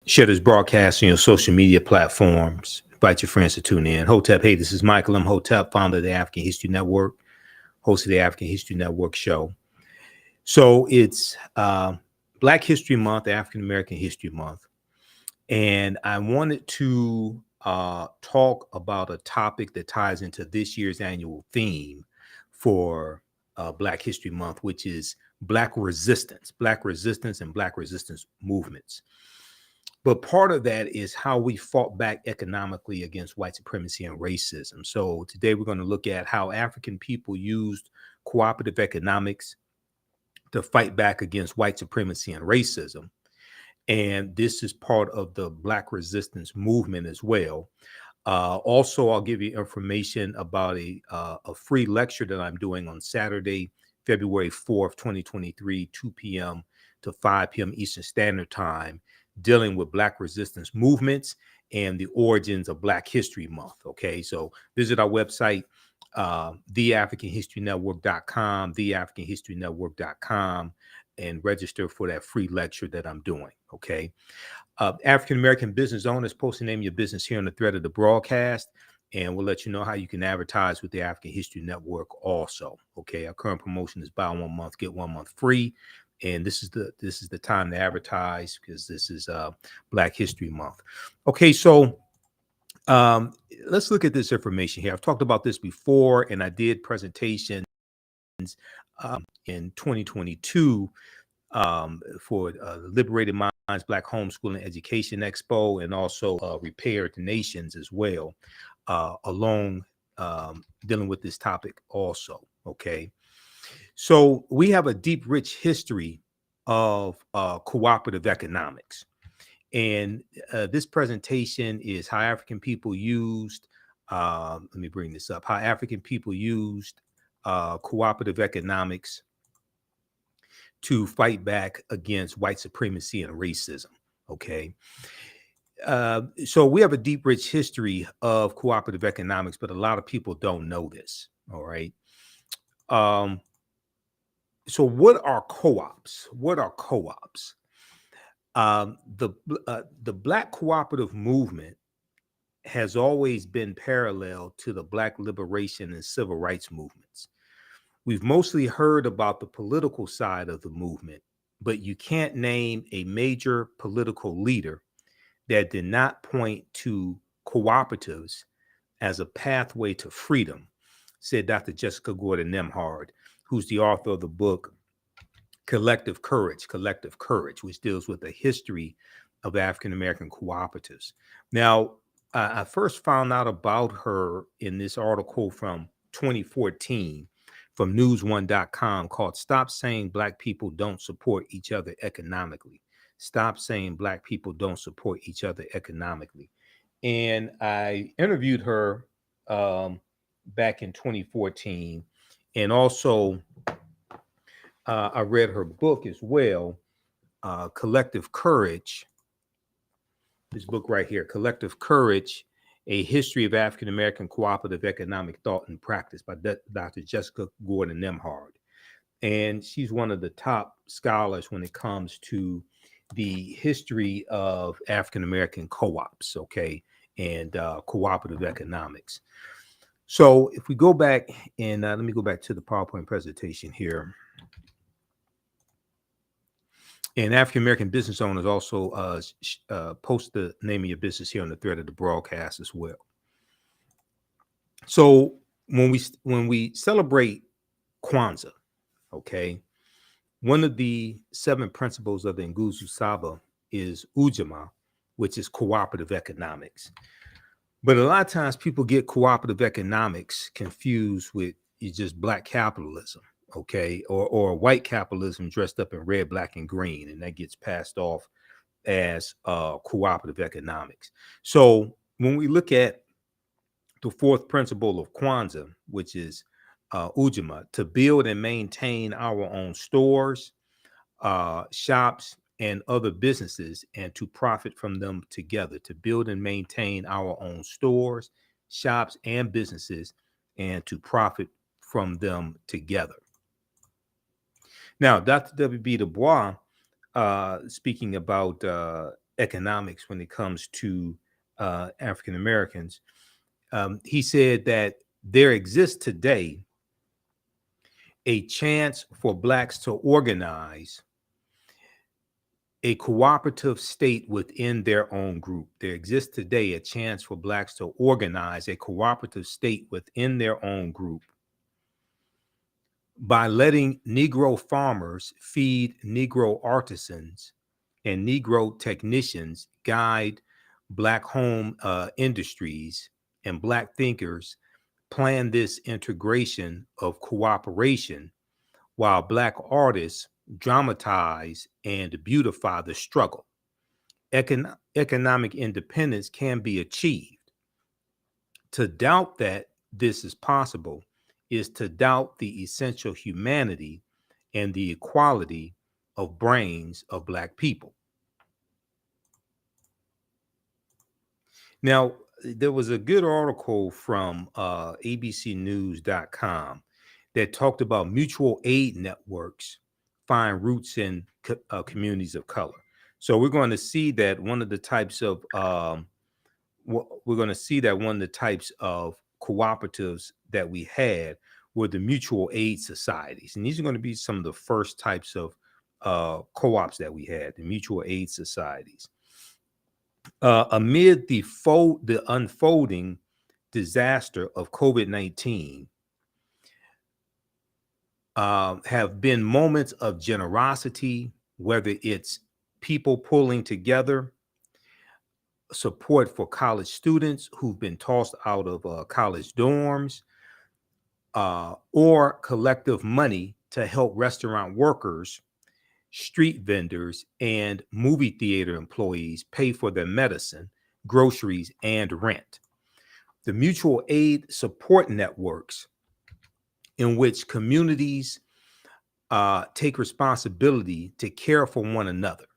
Share this broadcast on your social media platforms. Invite your friends to tune in. Hotep, hey, this is Michael Imhotep, founder of the African History Network, host of the African History Network show. So it's Black History Month, African American History Month. And I wanted to talk about a topic that ties into this year's annual theme for Black History Month, which is Black resistance and Black resistance movements. But part of that is how we fought back economically against white supremacy and racism. So today we're going to look at how African people used cooperative economics to fight back against white supremacy and racism. And this is part of the Black resistance movement as well. Also, I'll give you information about a free lecture that I'm doing on Saturday, February 4th, 2023, 2 p.m. to 5 p.m. Eastern Standard Time, dealing with Black resistance movements and the origins of Black History Month. Okay, so visit our website, TheAHNShow.com, TheAHNShow.com, and register for that free lecture that I'm doing. Okay, African American business owners, post the name of your business here on the thread of the broadcast, and we'll let you know how you can advertise with the African History Network also. Okay, our current promotion is buy 1 month, get 1 month free. And this is the time to advertise because this is Black History Month. Okay, so let's look at this information here. I've talked about this before, and I did presentations in 2022 for Liberated Minds Black Homeschooling Education Expo, and also Repaired Nations as well, along dealing with this topic also. Okay. So we have a deep, rich history of cooperative economics. And this presentation is how African people used, let me bring this up, how African people used cooperative economics to fight back against white supremacy and racism. Okay. So we have a deep, rich history of cooperative economics, but a lot of people don't know this. All right. So what are co-ops? What are co-ops? The Black cooperative movement has always been parallel to the Black liberation and civil rights movements. We've mostly heard about the political side of the movement, but you can't name a major political leader that did not point to cooperatives as a pathway to freedom, said Dr. Jessica Gordon Nemhard, who's the author of the book Collective Courage, which deals with the history of African American cooperatives. Now, I first found out about her in this article from 2014 from newsone.com called Stop Saying Black People Don't Support Each Other Economically. Stop saying Black people don't support each other economically. And I interviewed her back in 2014, and also I read her book as well, Collective Courage. This book right here, Collective Courage, A History of African American Cooperative Economic Thought and Practice by Dr. Jessica Gordon Nemhard. And she's one of the top scholars when it comes to the history of African American co-ops, okay, and cooperative economics. So if we go back and let me go back to the PowerPoint presentation here. And African American business owners also post the name of your business here on the thread of the broadcast as well. So when we celebrate Kwanzaa, okay, one of the 7 principles of the Nguzo Saba is Ujamaa, which is cooperative economics. But a lot of times people get cooperative economics confused with just Black capitalism. Okay, or white capitalism dressed up in red, black, and green, and that gets passed off as cooperative economics. So when we look at the 4th principle of Kwanzaa, which is Ujamaa, to build and maintain our own stores, shops, and other businesses, and to profit from them together, to build and maintain our own stores, shops, and businesses, and to profit from them together. Now, Dr. W.B. Du Bois, speaking about economics when it comes to African Americans. He said that there exists today a chance for Blacks to organize a cooperative state within their own group. There exists today a chance for Blacks to organize a cooperative state within their own group by letting Negro farmers feed Negro artisans and Negro technicians guide Black home industries, and Black thinkers plan this integration of cooperation, while Black artists dramatize and beautify the struggle. Economic independence can be achieved. To doubt that this is possible is to doubt the essential humanity and the equality of brains of Black people. Now, there was a good article from abcnews.com that talked about mutual aid networks find roots in communities of color. So we're going to see that one of the types of cooperatives that we had were the mutual aid societies, and these are going to be some of the first types of co-ops that we had, the mutual aid societies. Amid the unfolding disaster of COVID-19, have been moments of generosity, whether it's people pulling together, support for college students who've been tossed out of college dorms, or collective money to help restaurant workers, street vendors, and movie theater employees pay for their medicine, groceries, and rent. The mutual aid support networks in which communities take responsibility to care for one another,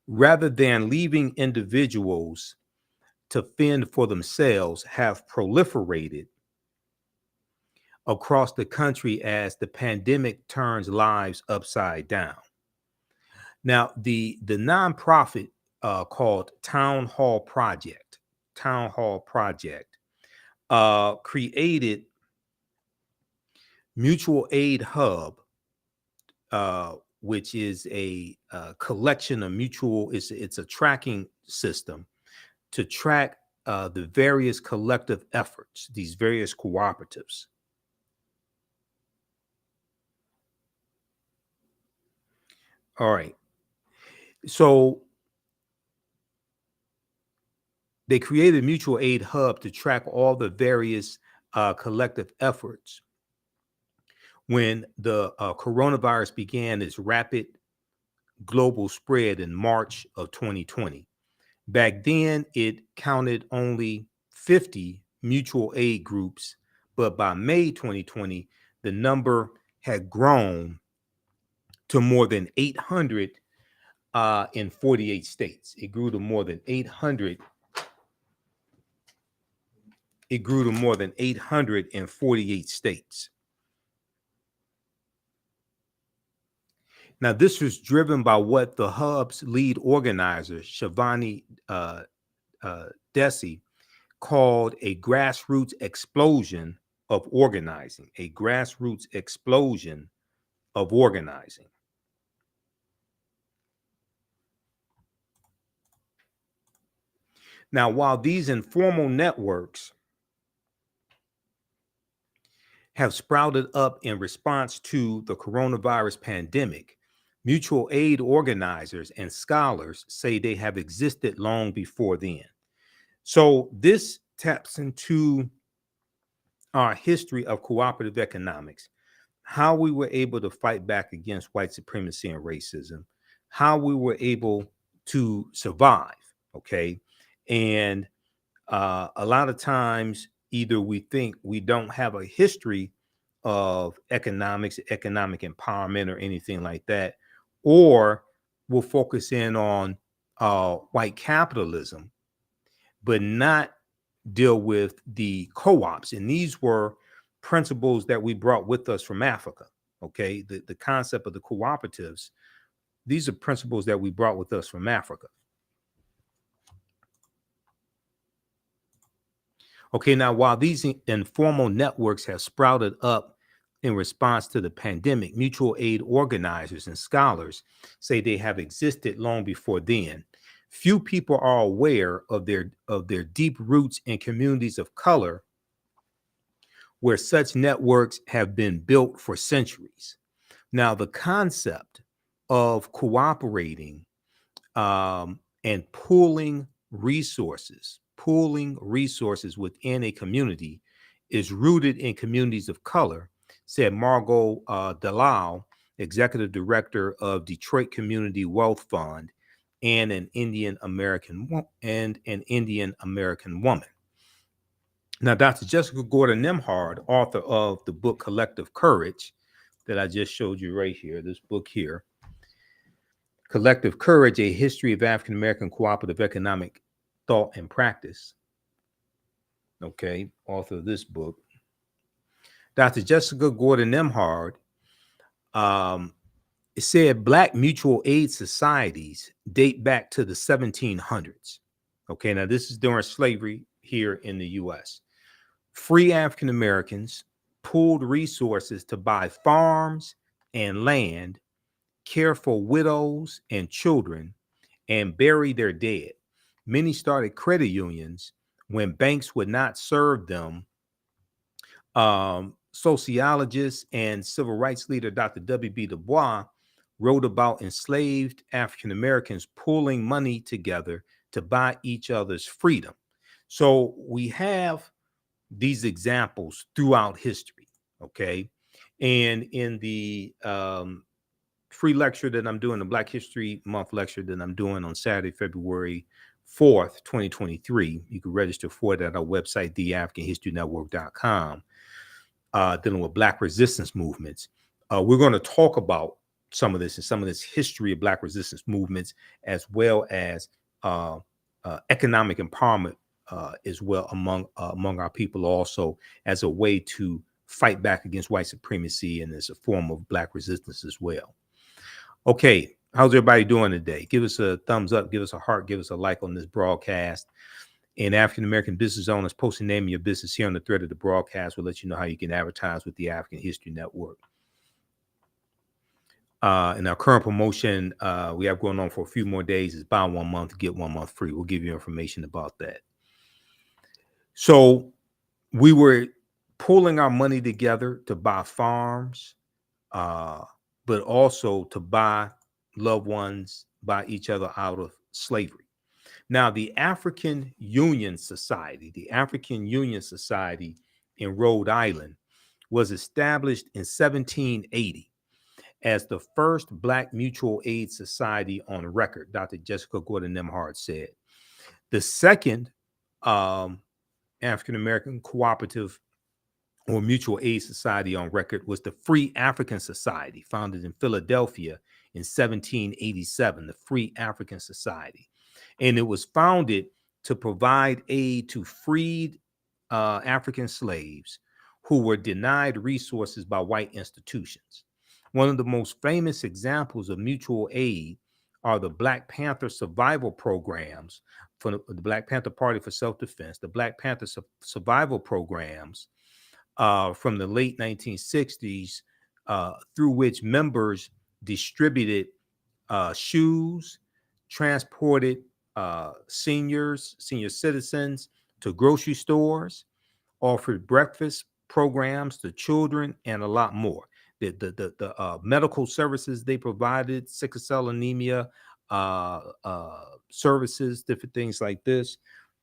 rather than leaving individuals to fend for themselves, have proliferated across the country as the pandemic turns lives upside down. Now, the nonprofit called Town Hall Project created Mutual Aid Hub, which is a collection of it's a tracking system to track the various collective efforts, these various cooperatives. All right. So they created a mutual aid hub to track all the various collective efforts when the coronavirus began its rapid global spread in March of 2020. Back then, it counted only 50 mutual aid groups, but by May 2020, the number had grown to more than 800 in 48 states. It grew to more than 800 in 48 states. Now, this was driven by what the hub's lead organizer, Shivani Desi, called a grassroots explosion of organizing. Now, while these informal networks have sprouted up in response to the coronavirus pandemic, mutual aid organizers and scholars say they have existed long before then. So this taps into our history of cooperative economics, how we were able to fight back against white supremacy and racism, how we were able to survive, okay? And a lot of times, either we think we don't have a history of economics, economic empowerment, or anything like that, or we'll focus in on white capitalism, but not deal with the co-ops. And these were principles that we brought with us from Africa, Okay, the concept of the cooperatives, these are principles that we brought with us from Africa. Okay, now while these informal networks have sprouted up in response to the pandemic, mutual aid organizers and scholars say they have existed long before then. Few people are aware of their deep roots in communities of color where such networks have been built for centuries. Now, the concept of cooperating and pooling resources within a community is rooted in communities of color, said Margot Dalal, executive director of Detroit Community Wealth Fund, and an Indian American woman. Now, Dr. Jessica Gordon Nimhard, author of the book Collective Courage, that I just showed you right here, this book here, Collective Courage, A History of African American Cooperative Economic Thought and Practice. Okay, author of this book. Dr. Jessica Gordon Nimhard said Black mutual aid societies date back to the 1700s. Okay, now this is during slavery here in the US. Free African Americans pooled resources to buy farms and land, care for widows and children, and bury their dead. Many started credit unions when banks would not serve them. Sociologist and civil rights leader Dr. W.B. Du Bois wrote about enslaved African Americans pooling money together to buy each other's freedom. So we have these examples throughout history, okay? And in the free lecture that I'm doing, the Black History Month lecture that I'm doing on Saturday, February 4th, 2023, you can register for it at our website, TheAFricanHistoryNetwork.com, dealing with Black resistance movements. We're going to talk about some of this history of Black resistance movements, as well as economic empowerment as well among our people, also as a way to fight back against white supremacy and as a form of Black resistance as well. Okay, how's everybody doing today? Give us a thumbs up, give us a heart, give us a like on this broadcast. And African American business owners, post the name of your business here on the thread of the broadcast. We'll let you know how you can advertise with the African History Network. And our current promotion we have going on for a few more days is buy 1 month, get 1 month free. We'll give you information about that. So we were pulling our money together to buy farms, but also to buy loved ones, buy each other out of slavery. Now, the African Union Society in Rhode Island was established in 1780 as the first Black mutual aid society on record, Dr. Jessica Gordon Nimhard said. The second African American cooperative or mutual aid society on record was the Free African Society, founded in Philadelphia in 1787, the Free African Society. And it was founded to provide aid to freed African slaves who were denied resources by white institutions. One of the most famous examples of mutual aid are the Black Panther survival programs for the Black Panther Party for Self-Defense, the Black Panther survival programs from the late 1960s, through which members distributed shoes, transported senior citizens to grocery stores, offered breakfast programs to children, and a lot more. The medical services they provided, sickle cell anemia services, different things like this.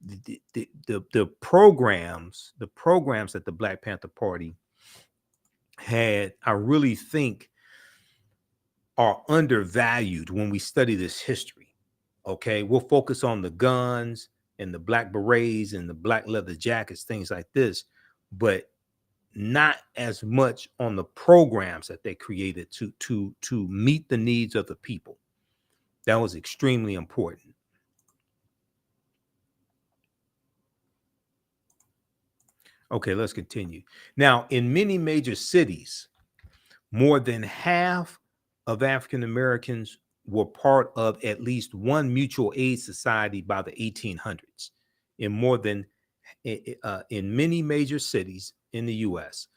The programs that the Black Panther Party had, I really think, are undervalued when we study this history. Okay, we'll focus on the guns and the black berets and the black leather jackets, things like this, but not as much on the programs that they created to meet the needs of the people. That was extremely important. Okay, let's continue. Now, in many major cities, More than half of African Americans were part of at least one mutual aid society by the 1800s. In more than in many major cities in the U.S.,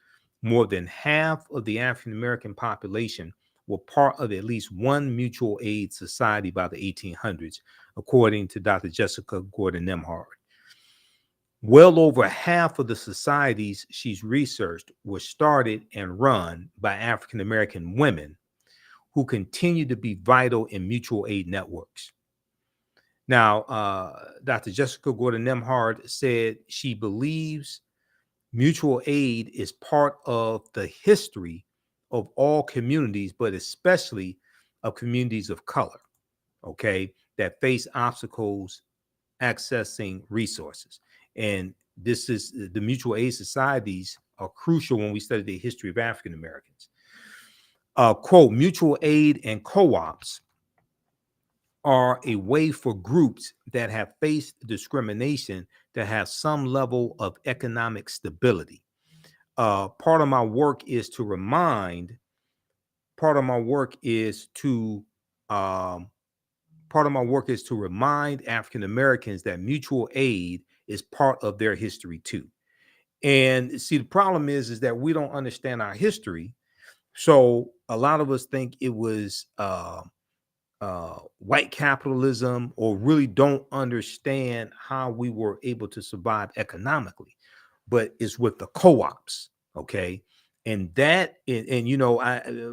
more than half of the African American population were part of at least one mutual aid society by the 1800s, according to Dr. Jessica Gordon Nemhard. Well over half of the societies she's researched were started and run by African American women who continue to be vital in mutual aid networks. Now, Dr. Jessica Gordon Nemhard said she believes mutual aid is part of the history of all communities, but especially of communities of color, okay, that face obstacles accessing resources. And this is the mutual aid societies are crucial when we study the history of African Americans. Quote, mutual aid and co-ops are a way for groups that have faced discrimination to have some level of economic stability. Part of my work is to remind part of my work is to remind African Americans that mutual aid is part of their history too. And see, the problem is that we don't understand our history. So a lot of us think it was white capitalism, or really don't understand how we were able to survive economically. But it's with the co-ops, okay? And that, and you know,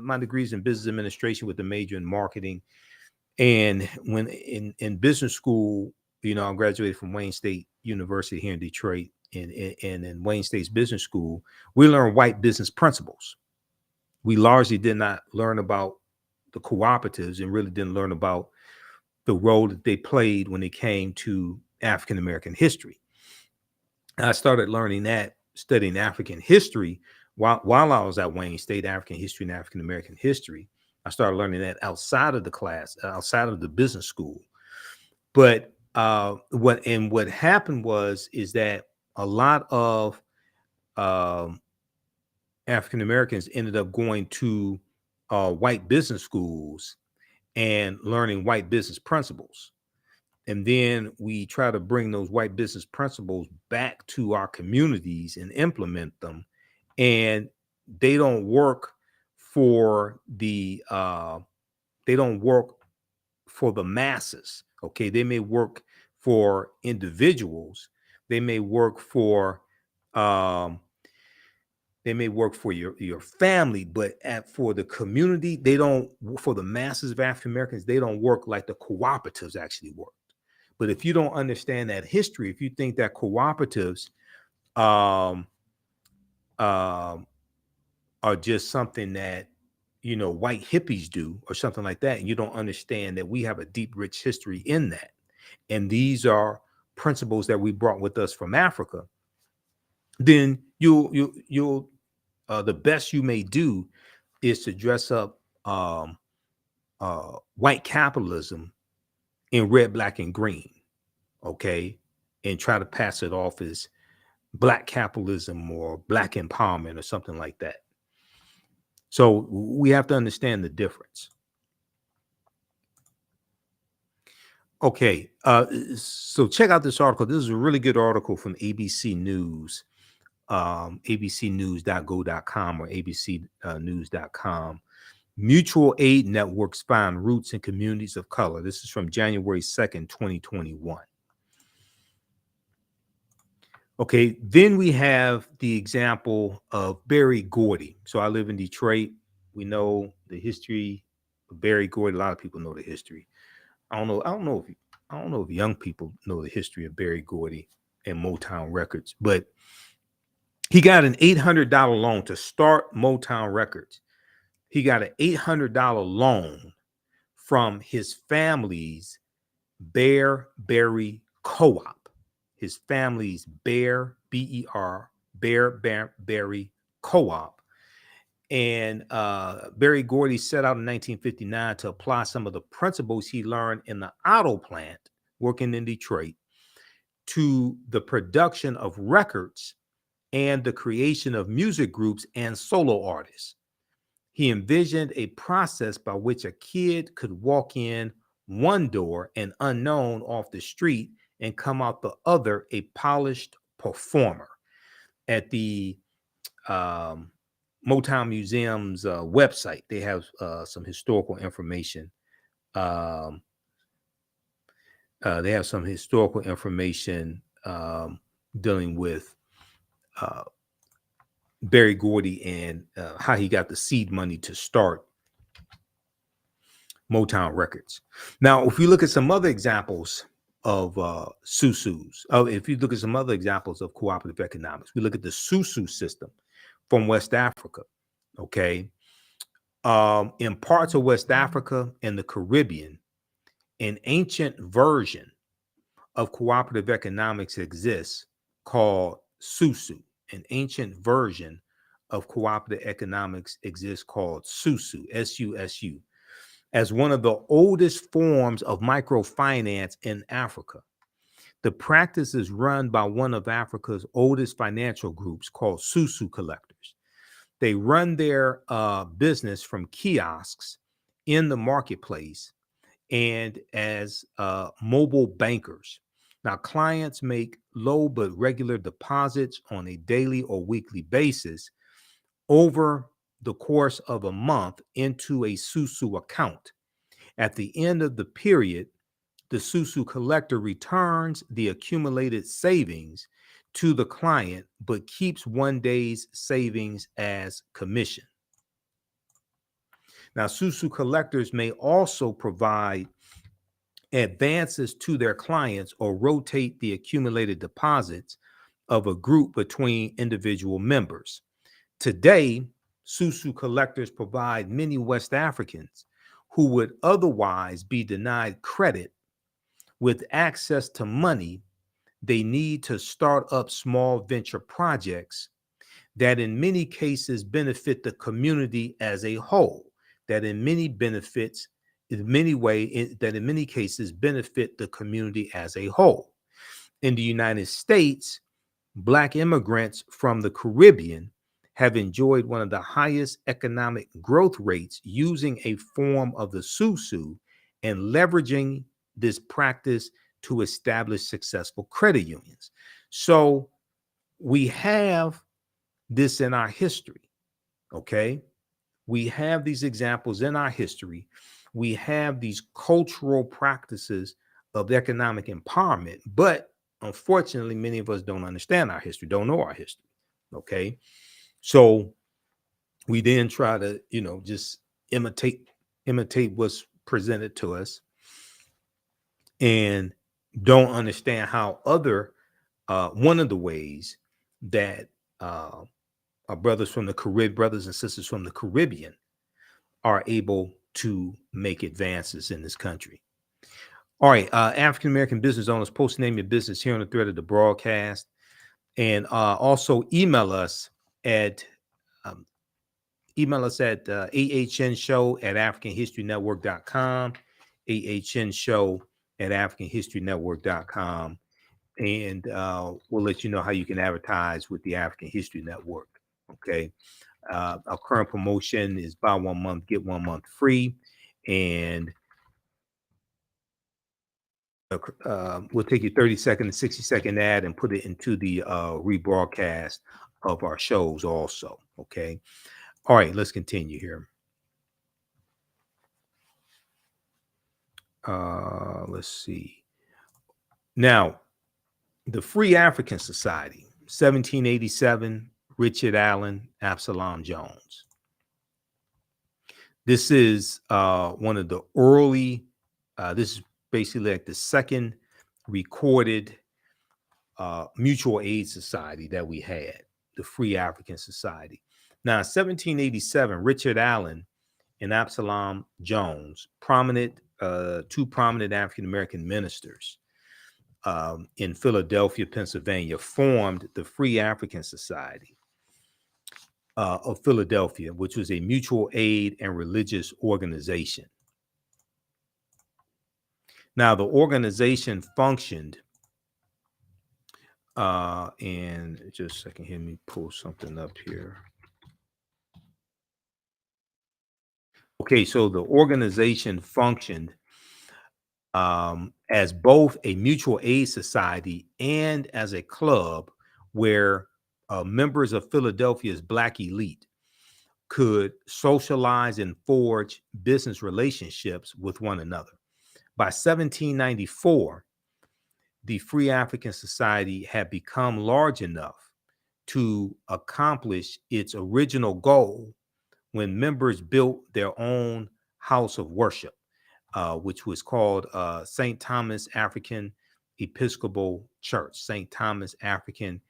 my degree's in business administration with a major in marketing. And when in business school, you know, I graduated from Wayne State University here in Detroit, and in Wayne State's business school, we learned white business principles. We largely did not learn about the cooperatives and really didn't learn about the role that they played when it came to African American history. And I started learning that, studying African history while I was at Wayne State, African history and African American history. I started learning that outside of the class, outside of the business school. But what happened is that a lot of African Americans ended up going to white business schools and learning white business principles. And then we try to bring those white business principles back to our communities and implement them. And they don't work for the masses. Okay, they may work for individuals. They may work for um, your family, but for the community, they don't. For the masses of African Americans, they don't work like the cooperatives actually work. But if you don't understand that history, if you think that cooperatives um, um, are just something that, you know, white hippies do or something like that, and you don't understand that we have a deep, rich history in that, and these are principles that we brought with us from Africa, then you'll the best you may do is to dress up white capitalism in red, black, and green, okay, and try to pass it off as black capitalism or black empowerment or something like that. So we have to understand the difference. Okay, so check out this article. This is a really good article from ABC News, abcnews.go.com or abcnews.com. Mutual aid networks find roots in communities of color. This is from January 2nd, 2021. Okay, then we have the example of Berry Gordy. So I live in Detroit. We know the history of Berry Gordy. A lot of people know the history. I don't know if young people know the history of Berry Gordy and Motown Records, but he got an $800 loan to start Motown Records. He got an $800 loan from his family's Bearberry Co-op. His family's Bearberry Co-op. And Berry Gordy set out in 1959 to apply some of the principles he learned in the auto plant working in Detroit to the production of records and the creation of music groups and solo artists. He envisioned a process by which a kid could walk in one door, an unknown off the street, and come out the other, a polished performer. At the Motown Museum's website, they have some historical information. They have some historical information dealing with Berry Gordy and how he got the seed money to start Motown Records. Now, if you look at some other examples of SUSUs, if you look at some other examples of cooperative economics, we look at the SUSU system from West Africa. Okay. In parts of West Africa and the Caribbean, an ancient version of cooperative economics exists called SUSU. An ancient version of cooperative economics exists called SUSU, S-U-S-U, as one of the oldest forms of microfinance in Africa. The practice is run by one of Africa's oldest financial groups called SUSU collectors. They run their business from kiosks in the marketplace and as mobile bankers. Now, clients make low but regular deposits on a daily or weekly basis over the course of a month into a SUSU account. At the end of the period, the SUSU collector returns the accumulated savings to the client, but keeps one day's savings as commission. Now, SUSU collectors may also provide advances to their clients or rotate the accumulated deposits of a group between individual members. Today, SUSU collectors provide many West Africans who would otherwise be denied credit with access to money they need to start up small venture projects that in many cases benefit the community as a whole, that in many cases benefit the community as a whole. In the United States, Black immigrants from the Caribbean have enjoyed one of the highest economic growth rates using a form of the SUSU and leveraging this practice to establish successful credit unions. So we have this in our history, okay? We have these examples in our history. We have these cultural practices of economic empowerment, but unfortunately, many of us don't understand our history, don't know our history, okay? So we then try to, just imitate what's presented to us and don't understand how one of the ways that our brothers and sisters from the Caribbean are able to make advances in this country. All right, African American business owners, post name your business here on the thread of the broadcast, and also email us at AHNshow@AfricanHistoryNetwork.com, AHNshow@AfricanHistoryNetwork.com, and we'll let you know how you can advertise with the African History Network. Okay. Our current promotion is buy 1 month, get 1 month free. And we'll take your 30-second and 60-second ad and put it into the rebroadcast of our shows also. Okay. All right, let's continue here. Let's see. Now, the Free African Society, 1787, Richard Allen, Absalom Jones. This is one of the early, this is basically like the second recorded mutual aid society that we had, the Free African Society. Now, in 1787, Richard Allen and Absalom Jones, two prominent African-American ministers in Philadelphia, Pennsylvania, formed the Free African Society of Philadelphia, which was a mutual aid and religious organization. Now, the organization functioned, and just a second, let me pull something up here. Okay, so the organization functioned as both a mutual aid society and as a club where members of Philadelphia's Black elite could socialize and forge business relationships with one another. By 1794, the Free African Society had become large enough to accomplish its original goal when members built their own house of worship, which was called St. Thomas African Episcopal Church, St. Thomas African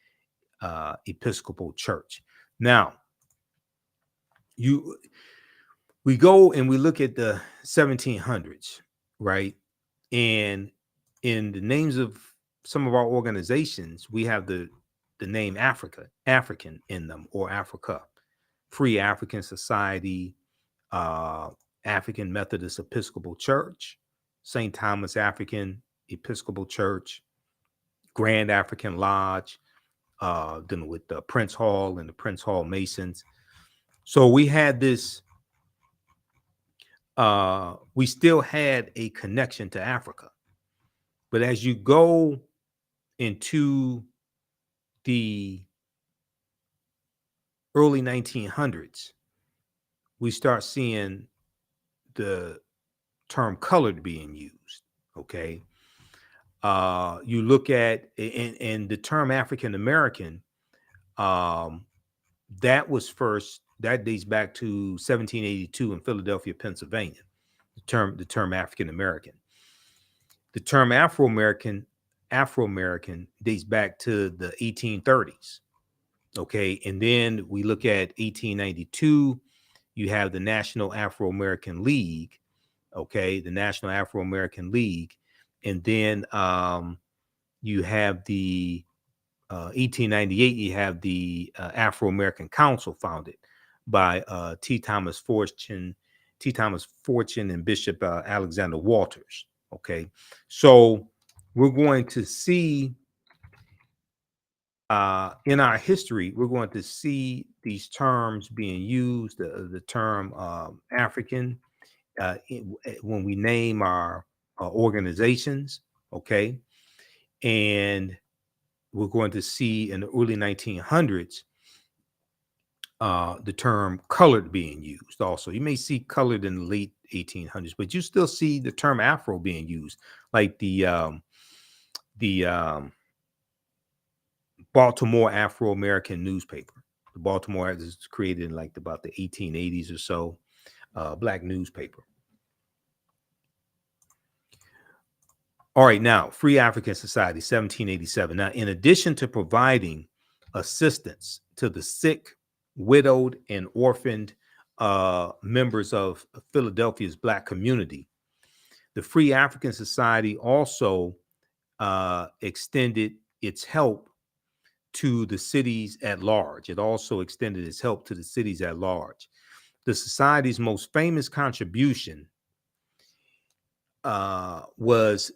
Episcopal Church. Now, we go and we look at the 1700s, right? And in the names of some of our organizations, we have the name African in them, or Africa, Free African Society, African Methodist Episcopal Church, St. Thomas African Episcopal Church, Grand African Lodge, then with the Prince Hall and the Prince Hall Masons. So we had this, we still had a connection to Africa. But as you go into the early 1900s, we start seeing the term colored being used. Okay. You look at, and the term African American, that was first, that dates back to 1782 in Philadelphia, Pennsylvania. The term African American. The term Afro American dates back to the 1830s. Okay, and then we look at 1892. You have the National Afro-American League. Okay, the National Afro-American League, and then you have the 1898. You have the Afro-American Council, founded by T. Thomas Fortune, and Bishop Alexander Walters. Okay, so we're going to see in our history, we're going to see these terms being used, the term African, when we name our organizations, okay? And we're going to see in the early 1900s, the term colored being used also. You may see colored in the late 1800s, but you still see the term Afro being used, like the Baltimore Afro-American newspaper. The Baltimore is created in like about the 1880s or so, black newspaper. All right, now, Free African Society, 1787. Now, in addition to providing assistance to the sick, widowed, and orphaned members of Philadelphia's Black community, the Free African Society also extended its help to the cities at large. It also extended its help to the cities at large. The society's most famous contribution was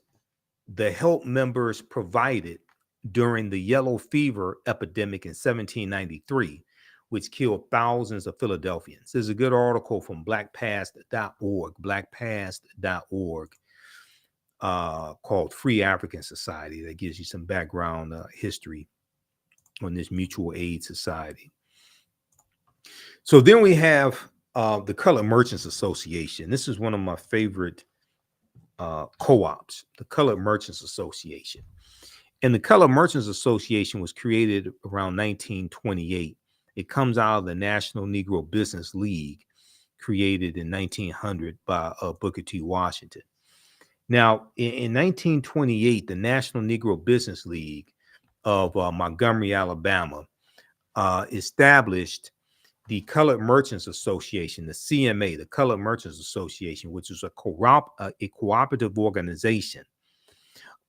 the help members provided during the yellow fever epidemic in 1793, which killed thousands of Philadelphians. There's a good article from blackpast.org, called Free African Society, that gives you some background history on this mutual aid society. So then we have the Colored Merchants Association. This is one of my favorite co-ops, the Colored Merchants Association. And the Colored Merchants Association was created around 1928. It comes out of the National Negro Business League, created in 1900 by Booker T. Washington. Now, in 1928, the National Negro Business League of Montgomery, Alabama, established the Colored Merchants Association, the CMA, the Colored Merchants Association, which is a cooperative organization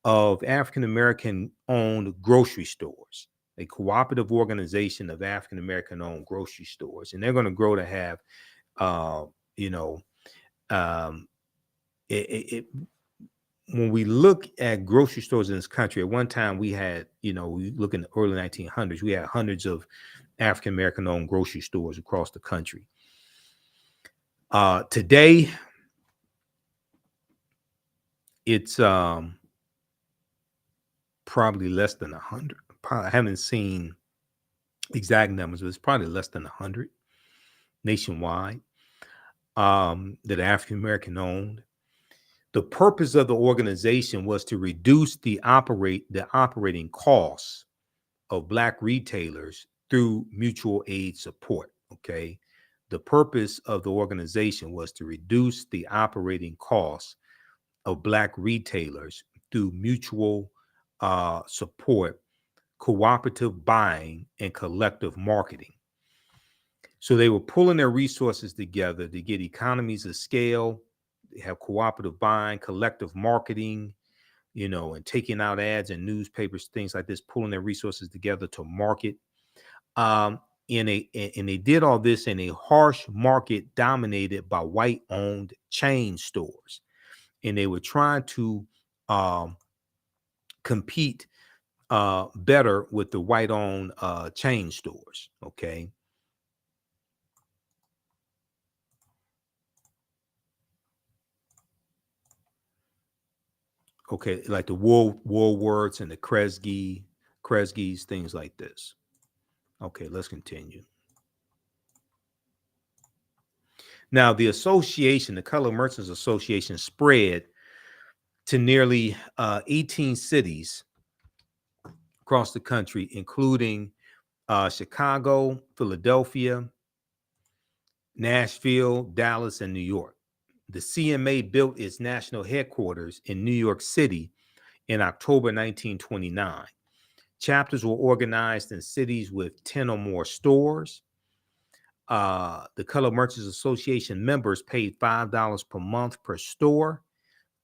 of African-American owned grocery stores, a cooperative organization of African-American owned grocery stores. And they're going to grow to have, when we look at grocery stores in this country, at one time we had, we look in the early 1900s, we had hundreds of African-American owned grocery stores across the country. Today, it's probably less than 100. I haven't seen exact numbers, but it's probably less than 100 nationwide that are African American owned. The purpose of the organization was to reduce the operating costs of Black retailers through mutual aid support. Okay. The purpose of the organization was to reduce the operating costs of Black retailers through mutual support, cooperative buying, and collective marketing. So they were pulling their resources together to get economies of scale. They have cooperative buying, collective marketing, and taking out ads in newspapers, things like this, pulling their resources together to market. Um, and they did all this in a harsh market dominated by white-owned chain stores, and they were trying to compete better with the white-owned chain stores. Okay. Okay, like the Woolworths and the Kresge's, things like this. Okay, let's continue. Now, the association, the Color Merchants Association, spread to nearly 18 cities across the country, including Chicago, Philadelphia, Nashville, Dallas, and New York. The CMA built its national headquarters in New York City in October 1929. Chapters were organized in cities with 10 or more stores. The Color Merchants Association members paid $5 per month per store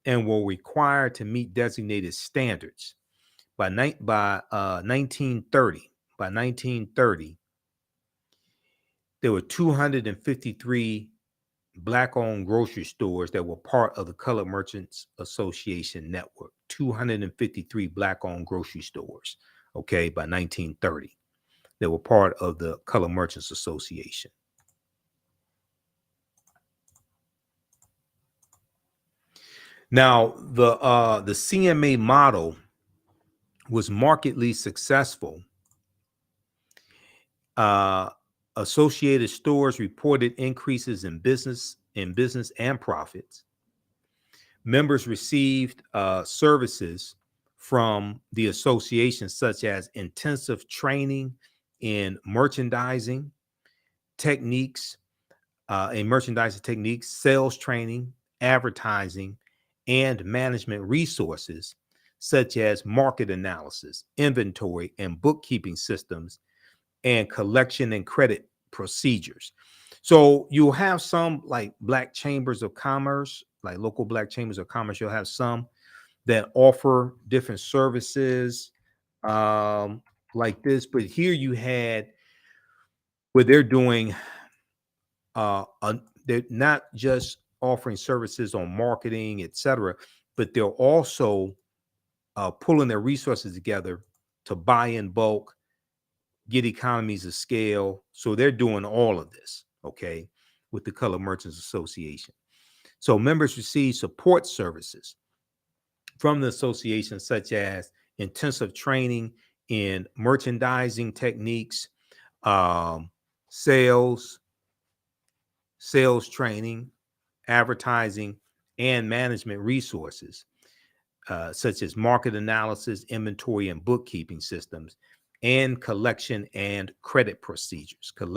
and were required to meet designated standards. By 1930, there were 253 Black-owned grocery stores that were part of the Colored Merchants Association network. 253 Black-owned grocery stores, okay, by 1930, that were part of the Colored Merchants Association. Now, the CMA model was markedly successful. Associated stores reported increases in business and profits. Members received services from the association, such as intensive training in merchandising techniques, sales training, advertising, and management resources, such as market analysis, inventory, and bookkeeping systems, and collection and credit procedures. So you'll have some like Black chambers of commerce, like local Black chambers of commerce. You'll have some that offer different services like this. But here you had where they're doing, they're not just offering services on marketing, etc., but they're also pulling their resources together to buy in bulk, get economies of scale. So they're doing all of this, okay, with the Colored Merchants Association. So members receive support services from the association, such as intensive training in merchandising techniques, sales training, advertising, and management resources, such as market analysis, inventory, and bookkeeping systems, and collection and credit procedures.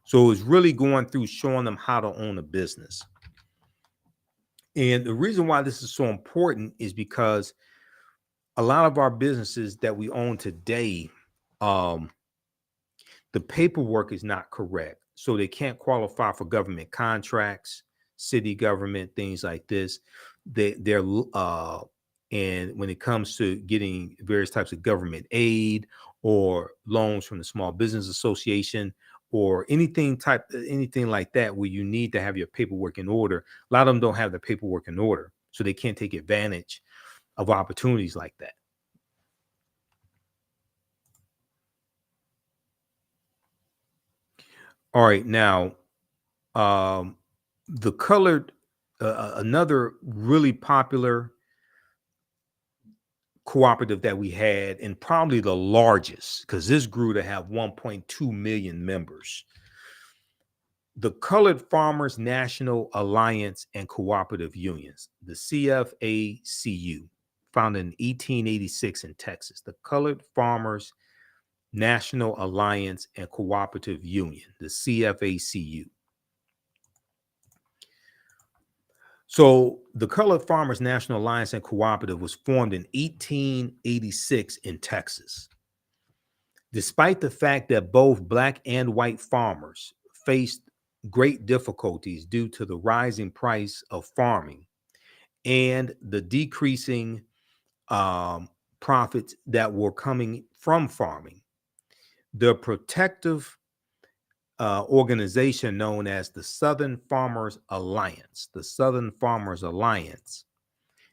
So it's really going through showing them how to own a business. And the reason why this is so important is because a lot of our businesses that we own today, the paperwork is not correct. So they can't qualify for government contracts, city government, things like this. They're and when it comes to getting various types of government aid or loans from the Small Business Association or anything like that, where you need to have your paperwork in order, a lot of them don't have the paperwork in order, so they can't take advantage of opportunities like that. All right, now the colored, another really popular cooperative that we had, and probably the largest, because this grew to have 1.2 million members. The Colored Farmers National Alliance and Cooperative Unions, the CFACU, founded in 1886 in Texas. The Colored Farmers National Alliance and Cooperative Union, the CFACU. So the Colored Farmers National Alliance and Cooperative was formed in 1886 in Texas. Despite the fact that both Black and white farmers faced great difficulties due to the rising price of farming and the decreasing profits that were coming from farming, the protective organization known as the Southern Farmers Alliance,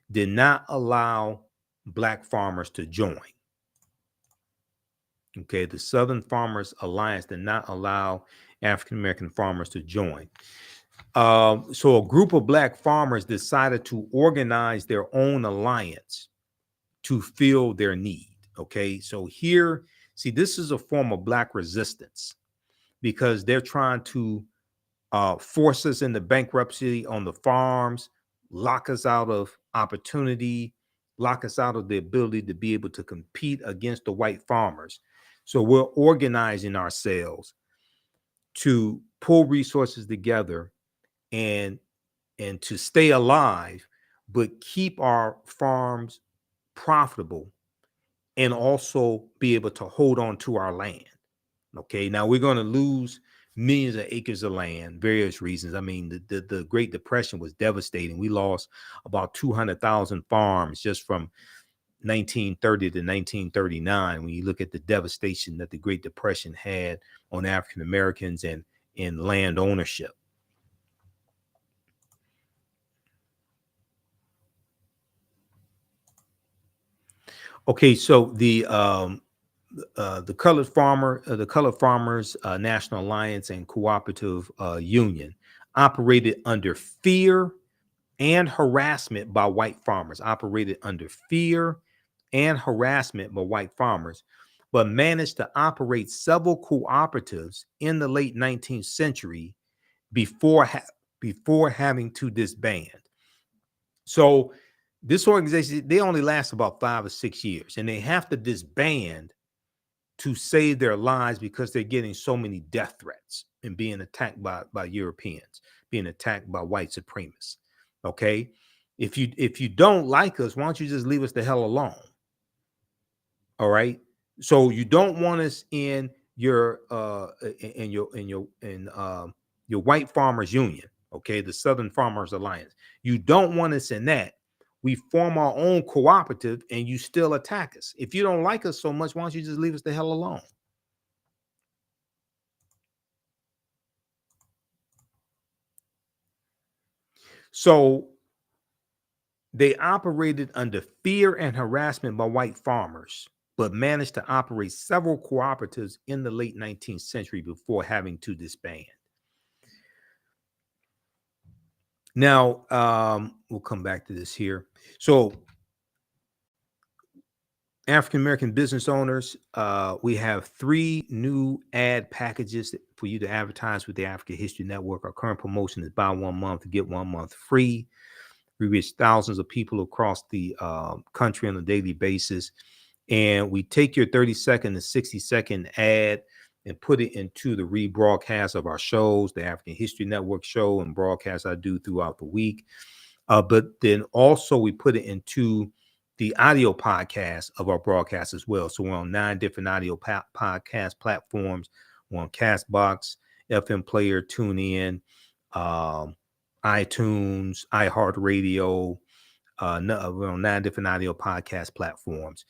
did not allow Black farmers to join. Okay, the Southern Farmers Alliance did not allow African American farmers to join. So a group of Black farmers decided to organize their own alliance to fill their need. Okay, so here, see, this is a form of Black resistance because they're trying to force us into bankruptcy on the farms, lock us out of opportunity, lock us out of the ability to be able to compete against the white farmers. So we're organizing ourselves to pull resources together and to stay alive, but keep our farms profitable and also be able to hold on to our land. Okay, now we're going to lose millions of acres of land, various reasons. I mean, the Great Depression was devastating. We lost about 200,000 farms just from 1930 to 1939. When you look at the devastation that the Great Depression had on African Americans and in land ownership. Okay, so the Colored Farmers National Alliance and Cooperative Union operated under fear and harassment by white farmers, but managed to operate several cooperatives in the late 19th century before having to disband. So this organization, they only last about 5 or 6 years, and they have to disband to save their lives because they're getting so many death threats and being attacked by Europeans, being attacked by white supremacists. Okay, if you don't like us, why don't you just leave us the hell alone? All right. So you don't want us in your white farmers union, okay, the Southern Farmers Alliance. You don't want us in that. We form our own cooperative and you still attack us. If you don't like us so much, why don't you just leave us the hell alone? So they operated under fear and harassment by white farmers, but managed to operate several cooperatives in the late 19th century before having to disband. Now, we'll come back to this here. So African-American business owners, we have 3 new ad packages for you to advertise with the African History Network. Our current promotion is buy 1 month, get 1 month free. We reach thousands of people across the country on a daily basis. And we take your 30-second to 60-second ad and put it into the rebroadcast of our shows, the African History Network show and broadcasts I do throughout the week. But then also we put it into the audio podcast of our broadcast as well. So we're on 9 different audio podcast platforms. We're on Castbox, FM Player, TuneIn, iTunes, iHeartRadio. We're on 9 different audio podcast platforms.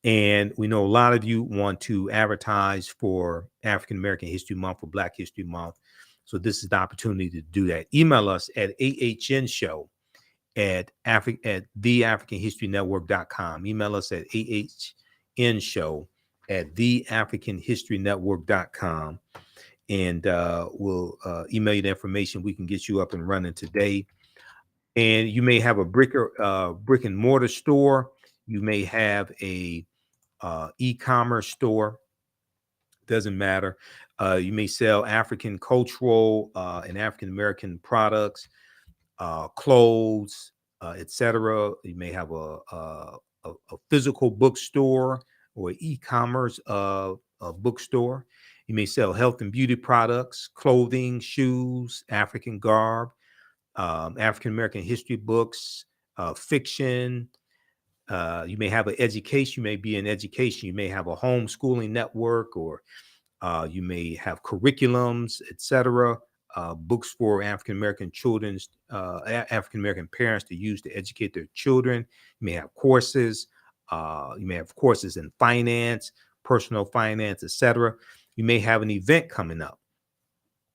And we know a lot of you want to advertise for African American History Month, for Black History Month. So this is the opportunity to do that. Email us at AHNShow at TheAfricanHistoryNetwork.com. Email us at AHNShow at TheAfricanHistoryNetwork.com. and we'll email you the information. We can get you up and running today. And you may have a brick and mortar store. You may have a e-commerce store. Doesn't matter. You may sell African cultural and African American products, clothes, etc. You may have a physical bookstore or e-commerce a bookstore. You may sell health and beauty products, clothing, shoes, African garb, African American history books, fiction. You may have an education. You may be in education. You may have a homeschooling network, or you may have curriculums, etc. Books for African American children's African American parents to use to educate their children. You may have courses. You may have courses in finance, personal finance, etc. You may have an event coming up.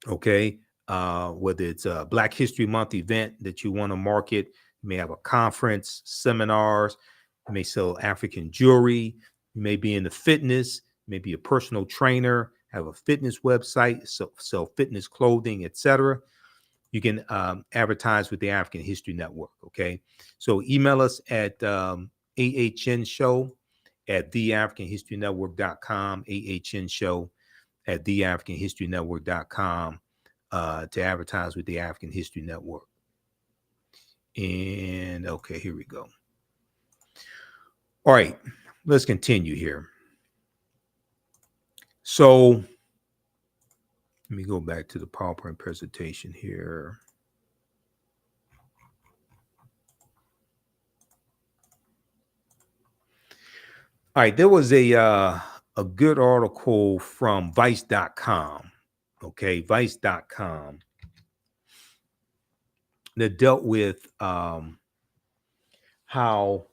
Okay, whether it's a Black History Month event that you want to market. You may have a conference, seminars. You may sell African jewelry. You may be into fitness. Maybe a personal trainer, have a fitness website, sell fitness clothing, etc. You can advertise with the African History Network. Okay, so email us at TheAHNShow at TheAfricanHistoryNetwork.com, TheAHNShow at TheAfricanHistoryNetwork.com to advertise with the African History Network. And okay, here we go. All right, let's continue here. So let me go back to the PowerPoint presentation here. All right, there was a good article from Vice.com, okay, Vice.com, that dealt with how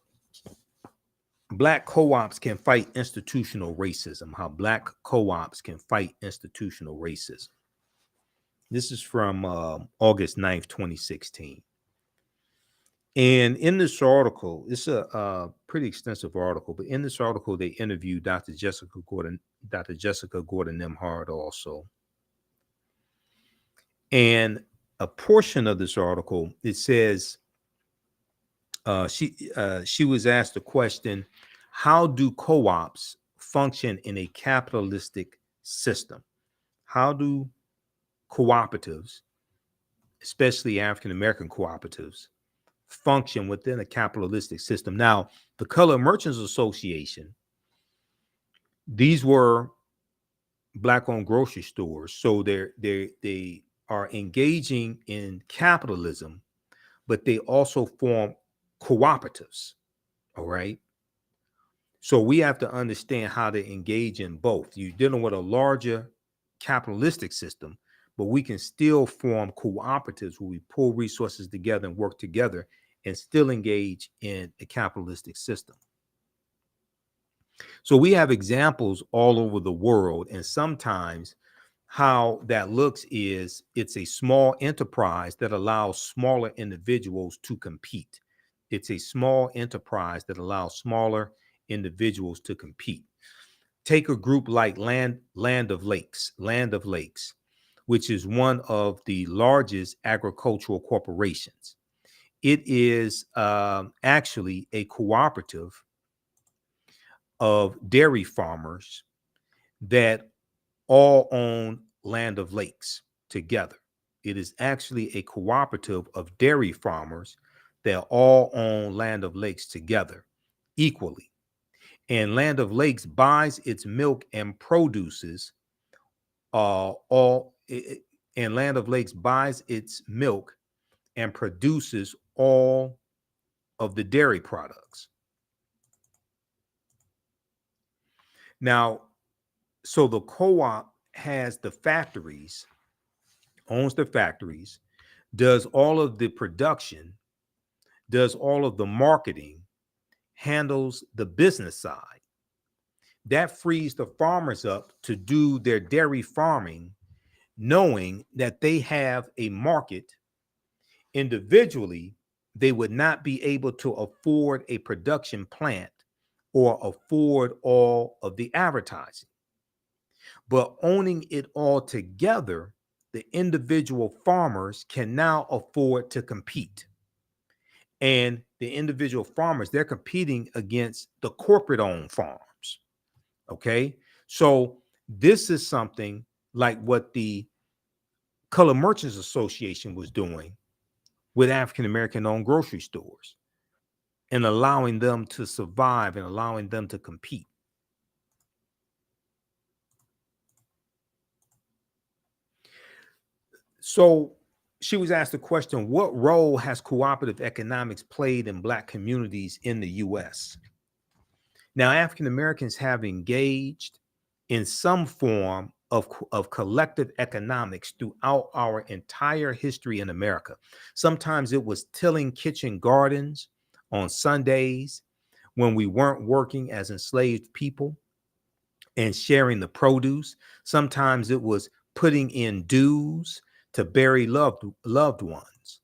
Black co-ops can fight institutional racism, how Black co-ops can fight institutional racism. This is from August 9th, 2016. And in this article, it's a pretty extensive article, but in this article, they interviewed Dr. Jessica Gordon Nimhard also. And a portion of this article, it says, she was asked the question, how do co-ops function in a capitalistic system? How do cooperatives, especially African-American cooperatives, function within a capitalistic system? Now, the Colored Merchants Association, these were Black-owned grocery stores, so they are engaging in capitalism, but they also form cooperatives. All right. So we have to understand how to engage in both. You're dealing with a larger capitalistic system, but we can still form cooperatives where we pull resources together and work together and still engage in a capitalistic system. So we have examples all over the world, and sometimes how that looks is it's a small enterprise that allows smaller individuals to compete. It's a small enterprise that allows smaller individuals to compete. Take a group like Land of Lakes, which is one of the largest agricultural corporations. It is actually a cooperative of dairy farmers that all own Land of Lakes together. It is actually a cooperative of dairy farmers that all own Land of Lakes together equally. And Land of Lakes buys its milk and produces and Land of Lakes buys its milk and produces all of the dairy products. Now, so the co-op has the factories, owns the factories, does all of the production, does all of the marketing, handles the business side. That frees the farmers up to do their dairy farming, knowing that they have a market. Individually, they would not be able to afford a production plant or afford all of the advertising. But owning it all together, the individual farmers can now afford to compete. And the individual farmers, they're competing against the corporate owned farms. Okay. So this is something like what the Colored Merchants Association was doing with African American owned grocery stores and allowing them to survive and allowing them to compete. So she was asked the question, what role has cooperative economics played in Black communities in the US? Now, African Americans have engaged in some form of collective economics throughout our entire history in America. Sometimes it was tilling kitchen gardens on Sundays when we weren't working as enslaved people and sharing the produce. Sometimes it was putting in dues to bury loved ones.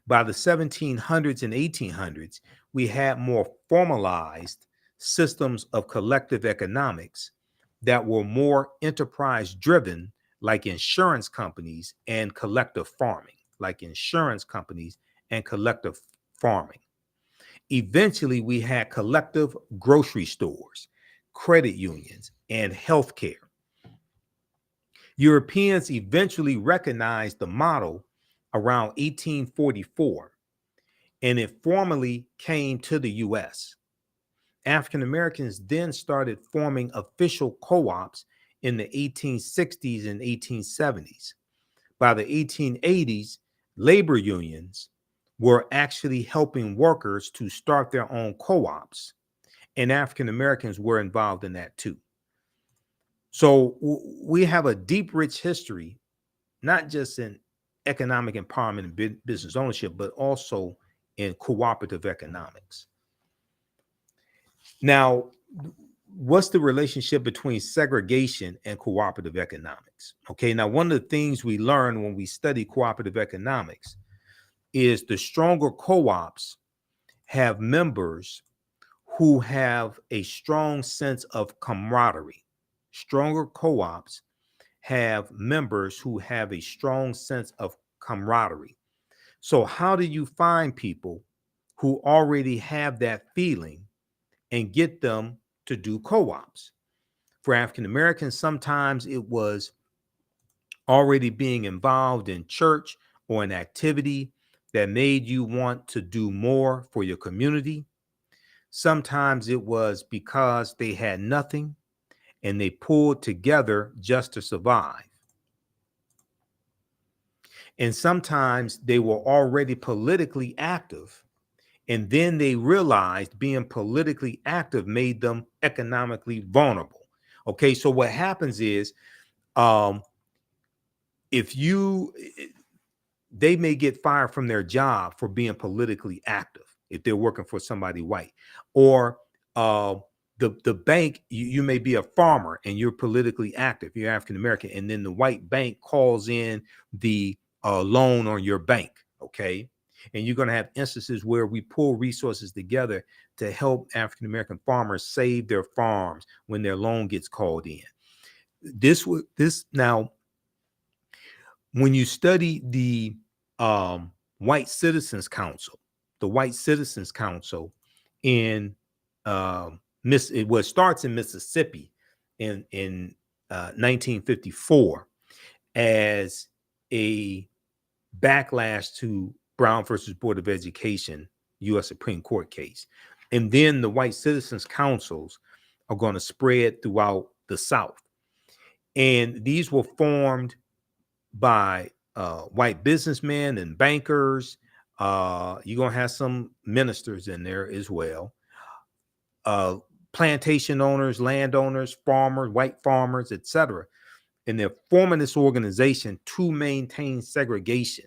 By the 1700s and 1800s, we had more formalized systems of collective economics that were more enterprise driven, like insurance companies and collective farming, Eventually, we had collective grocery stores, credit unions, and healthcare. Europeans eventually recognized the model around 1844, and it formally came to the US. African Americans then started forming official co-ops in the 1860s and 1870s. By the 1880s, labor unions were actually helping workers to start their own co-ops, and African Americans were involved in that too. So we have a deep, rich history, not just in economic empowerment and business ownership, but also in cooperative economics. Now, what's the relationship between segregation and cooperative economics? Okay, now one of the things we learn when we study cooperative economics is the stronger co-ops have members who have a strong sense of camaraderie. Stronger co-ops have members who have a strong sense of camaraderie. So how do you find people who already have that feeling and get them to do co-ops? For African Americans, sometimes it was already being involved in church or an activity that made you want to do more for your community. Sometimes it was because they had nothing and they pulled together just to survive. And sometimes they were already politically active, and then they realized being politically active made them economically vulnerable. Okay, so what happens is if you they may get fired from their job for being politically active if they're working for somebody white, or the bank, you may be a farmer and you're politically active, you're African American, and then the white bank calls in the loan on your bank. Okay, and you're going to have instances where we pull resources together to help African American farmers save their farms when their loan gets called in. This now, when you study the White Citizens Council, the White Citizens Council in it starts in Mississippi in 1954 as a backlash to Brown versus Board of Education, U.S. Supreme Court case. And then the White Citizens Councils are going to spread throughout the South. And these were formed by white businessmen and bankers. You're going to have some ministers in there as well. Plantation owners, landowners, farmers, white farmers, etc. And they're forming this organization to maintain segregation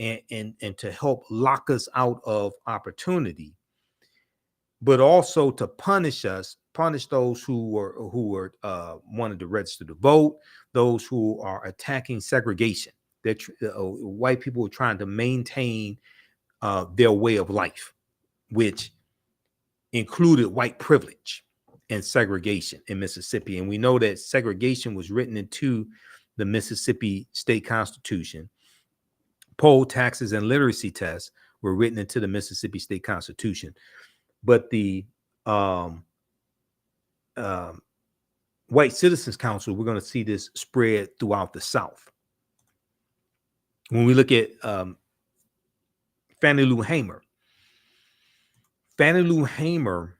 and to help lock us out of opportunity, but also to punish those who were wanted to register to vote, those who are attacking segregation. That white people were trying to maintain their way of life, which included white privilege. and segregation in Mississippi. And we know that segregation was written into the Mississippi State Constitution. Poll taxes and literacy tests were written into the Mississippi State Constitution. But the White Citizens Council, we're going to see this spread throughout the South. When we look at Fannie Lou Hamer, Fannie Lou Hamer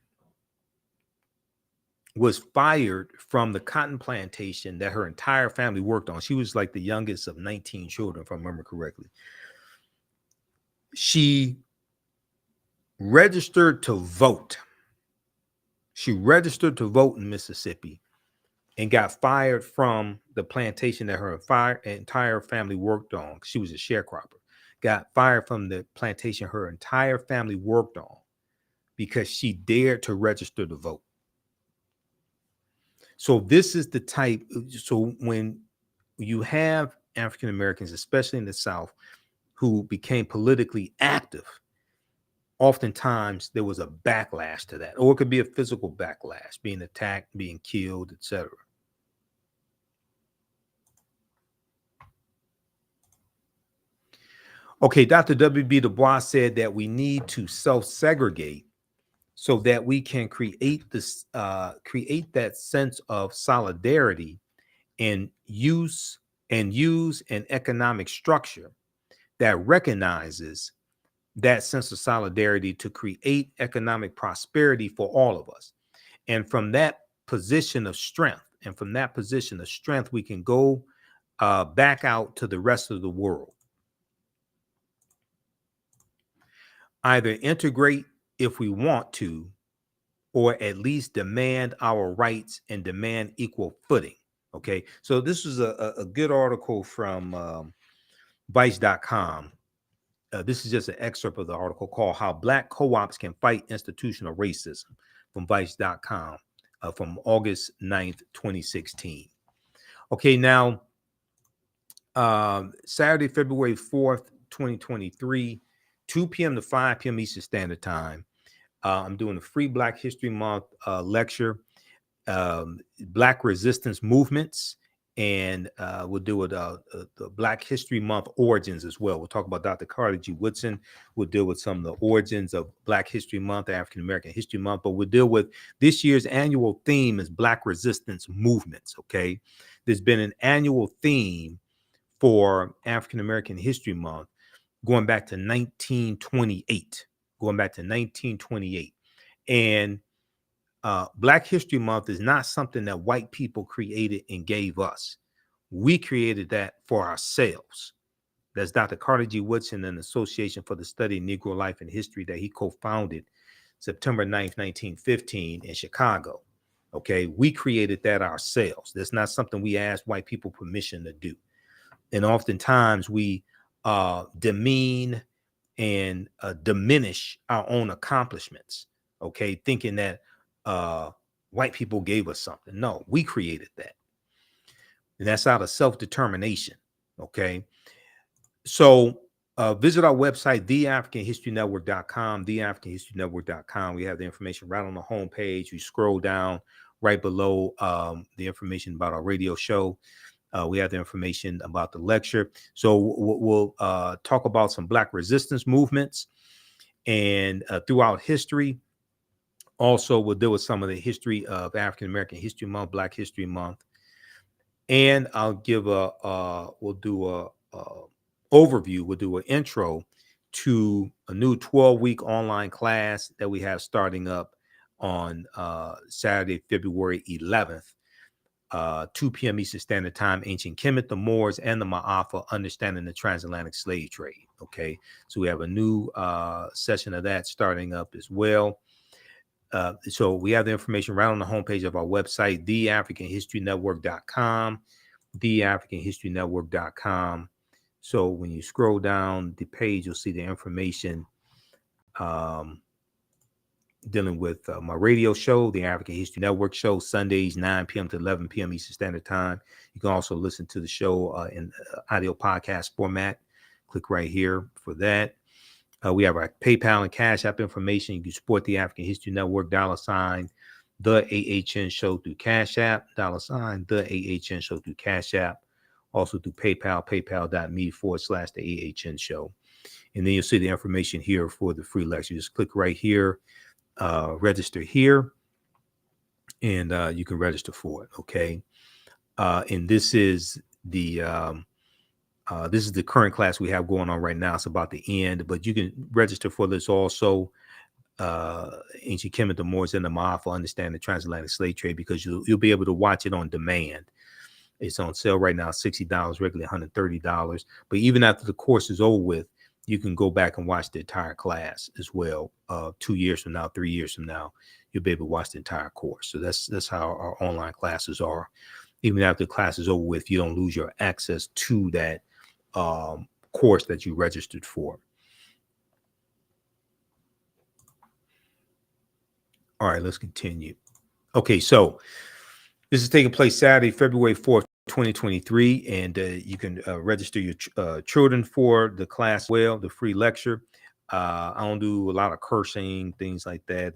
was fired from the cotton plantation that her entire family worked on. She was like the youngest of 19 children, if I remember correctly. She registered to vote. She registered to vote in Mississippi and got fired from the plantation that her entire family worked on. She was a sharecropper. Got fired from the plantation her entire family worked on because she dared to register to vote. So this is the type. So when you have African Americans, especially in the South, who became politically active, oftentimes there was a backlash to that, or it could be a physical backlash, being attacked, being killed, etc. Okay, Dr. W.B. Du Bois said that we need to self-segregate so that we can create this, create that sense of solidarity and use an economic structure that recognizes that sense of solidarity to create economic prosperity for all of us. And from that position of strength, we can go back out to the rest of the world. Either integrate if we want to, or at least demand our rights and demand equal footing. Okay, so this is a good article from Vice.com. This is just an excerpt of the article called How Black Co-ops Can Fight Institutional Racism from Vice.com from August 9th, 2016. Okay, now, Saturday, February 4th, 2023, 2 p.m. to 5 p.m. Eastern Standard Time. I'm doing a free Black History Month lecture, Black Resistance Movements, and we'll deal with the Black History Month origins as well. We'll talk about Dr. Carter G. Woodson. We'll deal with some of the origins of Black History Month, African American History Month, but we'll deal with this year's annual theme is Black Resistance Movements, okay? There's been an annual theme for African American History Month going back to 1928, And Black History Month is not something that white people created and gave us. We created that for ourselves. That's Dr. Carter G. Woodson and the Association for the Study of Negro Life and History that he co-founded September 9th, 1915 in Chicago. Okay, we created that ourselves. That's not something we asked white people permission to do. And oftentimes we demean and diminish our own accomplishments, okay, thinking that white people gave us something. No, we created that. And that's out of self-determination, okay? So visit our website, TheAfricanHistoryNetwork.com, TheAfricanHistoryNetwork.com. We have the information right on the homepage. You scroll down right below the information about our radio show. We have the information about the lecture. So we'll talk about some Black resistance movements and throughout history. Also, we'll deal with some of the history of African American History Month, Black History Month. And I'll give we'll do a overview. We'll do an intro to a new 12-week online class that we have starting up on Saturday, February 11th. 2 p.m. Eastern Standard Time, Ancient Kemet, the Moors, and the Ma'afa, Understanding the Transatlantic Slave Trade. Okay, so we have a new session of that starting up as well. So we have the information right on the homepage of our website, TheAfricanHistoryNetwork.com, TheAfricanHistoryNetwork.com. So when you scroll down the page, you'll see the information dealing with my radio show, the African History Network show, Sundays, 9 p.m. to 11 p.m. Eastern Standard Time. You can also listen to the show in audio podcast format. Click right here for that. We have our PayPal and Cash App information. You can support the African History Network, $, The AHN Show through Cash App, $ The AHN Show through Cash App, also through PayPal, paypal.me/The AHN Show. And then you'll see the information here for the free lecture. Just click right here, register here, and you can register for it. Okay. And this is the current class we have going on right now. It's about the end, but you can register for this also. Ancient Kemet, the Moors, and the Ma'afa, Understand the Transatlantic Slave Trade, because you'll be able to watch it on demand. It's on sale right now, $60, regularly $130. But even after the course is over with, you can go back and watch the entire class as well. 2 years from now, 3 years from now, you'll be able to watch the entire course. So that's how our online classes are. Even after the class is over with, you don't lose your access to that course that you registered for. All right, let's continue. Okay, so this is taking place Saturday, February 4th, 2023, and you can register your children for the class. Well, the free lecture. I don't do a lot of cursing, things like that.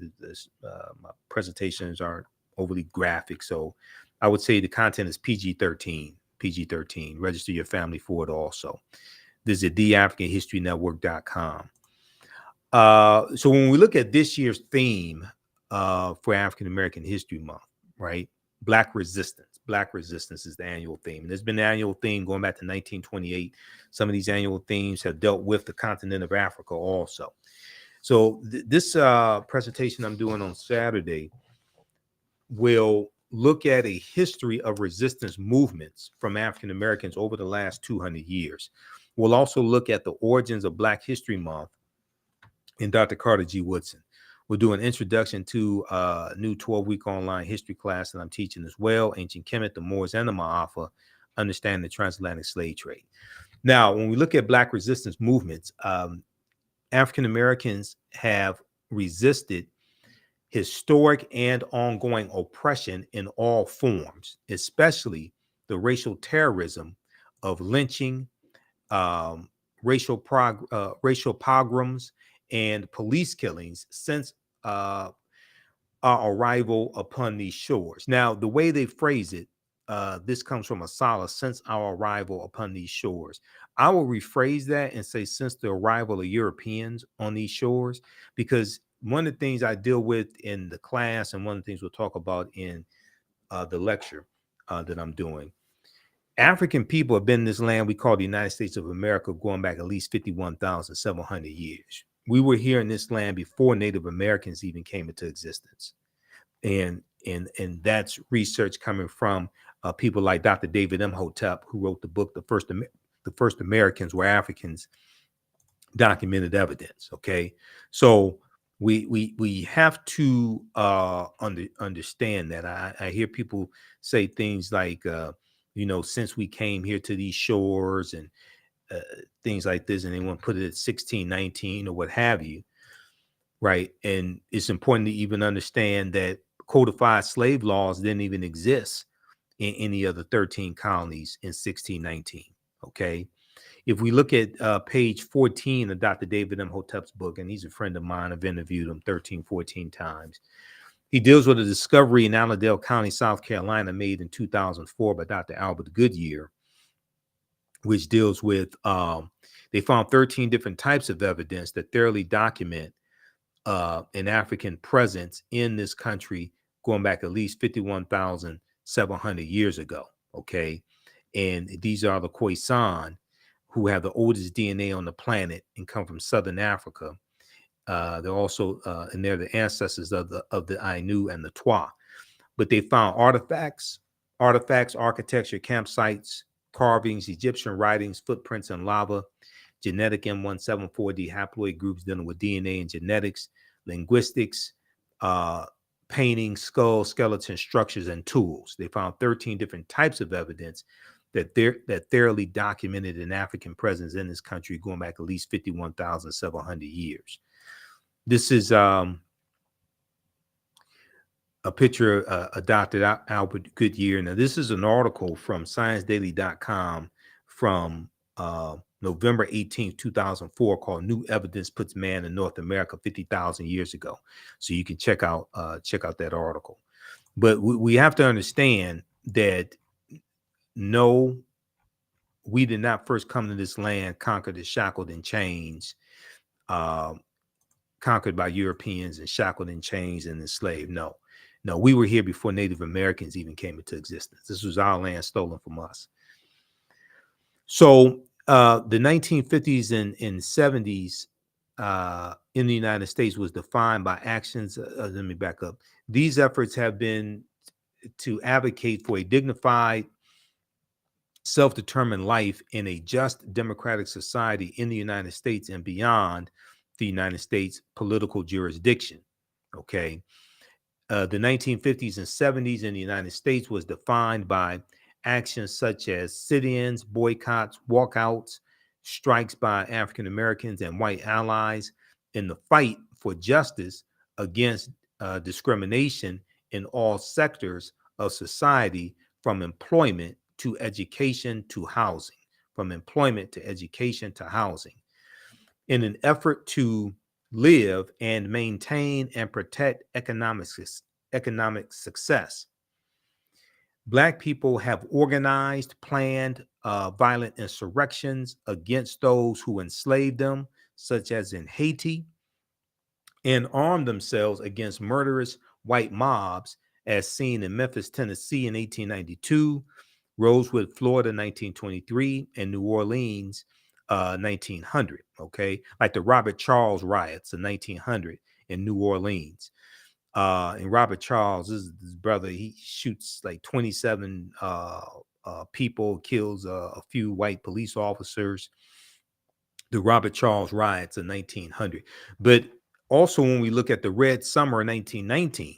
My presentations aren't overly graphic, so I would say the content is PG-13. PG-13. Register your family for it also. Visit TheAfricanHistoryNetwork.com. So when we look at this year's theme for African American History Month, right? Black resistance. Black resistance is the annual theme. And there's been an annual theme going back to 1928. Some of these annual themes have dealt with the continent of Africa also. So this presentation I'm doing on Saturday will look at a history of resistance movements from African Americans over the last 200 years. We'll also look at the origins of Black History Month in Dr. Carter G. Woodson. We'll do an introduction to a new 12-week online history class that I'm teaching as well, Ancient Kemet, the Moors, and the Ma'afa, Understand the Transatlantic Slave Trade. Now, when we look at Black resistance movements, African Americans have resisted historic and ongoing oppression in all forms, especially the racial terrorism of lynching, racial pogroms, and police killings since our arrival upon these shores. Now, the way they phrase it, this comes from a solace, since our arrival upon these shores. I will rephrase that and say since the arrival of Europeans on these shores, because one of the things I deal with in the class and one of the things we'll talk about in the lecture that I'm doing, African people have been in this land we call the United States of America going back at least 51,700 years. We were here in this land before Native Americans even came into existence. And that's research coming from people like Dr. David Imhotep, who wrote the book, The First Americans Were Africans, Documented Evidence. Okay. So we have to understand that. I hear people say things like, since we came here to these shores and things like this, and they want to put it at 1619 or what have you, right? And it's important to even understand that codified slave laws didn't even exist in any of the 13 colonies in 1619, okay? If we look at page 14 of Dr. David Imhotep's book, and he's a friend of mine, I've interviewed him 13, 14 times. He deals with a discovery in Allendale County, South Carolina, made in 2004 by Dr. Albert Goodyear, which deals with, they found 13 different types of evidence that thoroughly document an African presence in this country going back at least 51,700 years ago, okay? And these are the Khoisan, who have the oldest DNA on the planet and come from Southern Africa. They're also, and they're the ancestors of the Ainu and the Twa. But they found artifacts, architecture, campsites, carvings, Egyptian writings, footprints in lava, genetic M174D haploid groups dealing with DNA and genetics, linguistics, painting, skull, skeleton structures, and tools. They found 13 different types of evidence that thoroughly documented an African presence in this country going back at least 51,700 years. This is a picture of Dr. Albert Goodyear. Now, this is an article from ScienceDaily.com from November 18th, 2004, called "New Evidence Puts Man in North America 50,000 Years Ago." So you can check out that article. But we have to understand that no, we did not first come to this land conquered and shackled in chains, uh, conquered by Europeans and shackled in chains and enslaved. No, no, we were here before Native Americans even came into existence. This was our land stolen from us. So the 1950s and 70s in the United States was defined by actions. Let me back up. These efforts have been to advocate for a dignified, self-determined life in a just democratic society in the United States and beyond the United States political jurisdiction. Okay. The 1950s and 70s in the United States was defined by actions such as sit-ins, boycotts, walkouts, strikes by African Americans and white allies in the fight for justice against discrimination in all sectors of society, from employment to education to housing, from employment to education to housing, in an effort to live and maintain and protect economic success. Black people have organized, planned violent insurrections against those who enslaved them, such as in Haiti, and armed themselves against murderous white mobs, as seen in Memphis, Tennessee in 1892, Rosewood, Florida, 1923, and New Orleans, 1900. Okay, like the Robert Charles riots in 1900 in New Orleans. And Robert Charles, his brother, he shoots like 27 people, kills a few white police officers. The Robert Charles riots in 1900. But also, when we look at the Red Summer in 1919,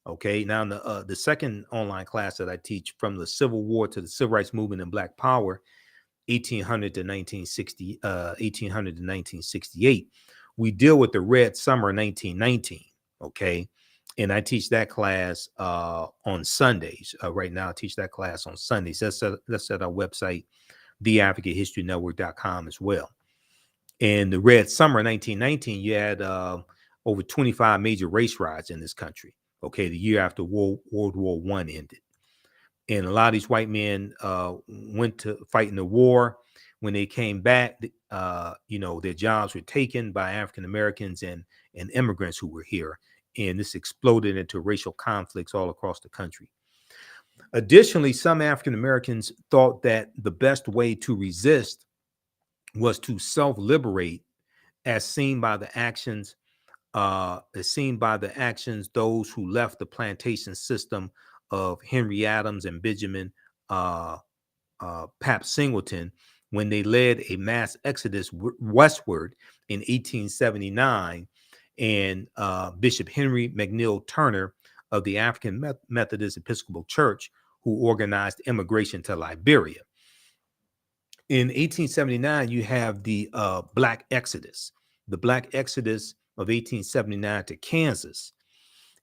okay, now the second online class that I teach, from the Civil War to the Civil Rights Movement and Black Power, 1800 to 1960, 1800 to 1968, we deal with the Red Summer 1919, okay? And I teach that class on Sundays. Right now, I teach that class on Sundays. That's at our website, TheAfricanHistoryNetwork.com as well. In the Red Summer 1919, you had over 25 major race riots in this country, okay, the year after World War I ended. And a lot of these white men went to fight in the war. When they came back, their jobs were taken by African Americans and immigrants who were here. And this exploded into racial conflicts all across the country. Additionally, some African Americans thought that the best way to resist was to self-liberate, as seen by the actions those who left the plantation system of Henry Adams and Benjamin Pap Singleton, when they led a mass exodus westward in 1879, and Bishop Henry McNeill Turner of the African Methodist Episcopal Church, who organized immigration to Liberia. In 1879, you have the Black Exodus, the Black Exodus of 1879 to Kansas.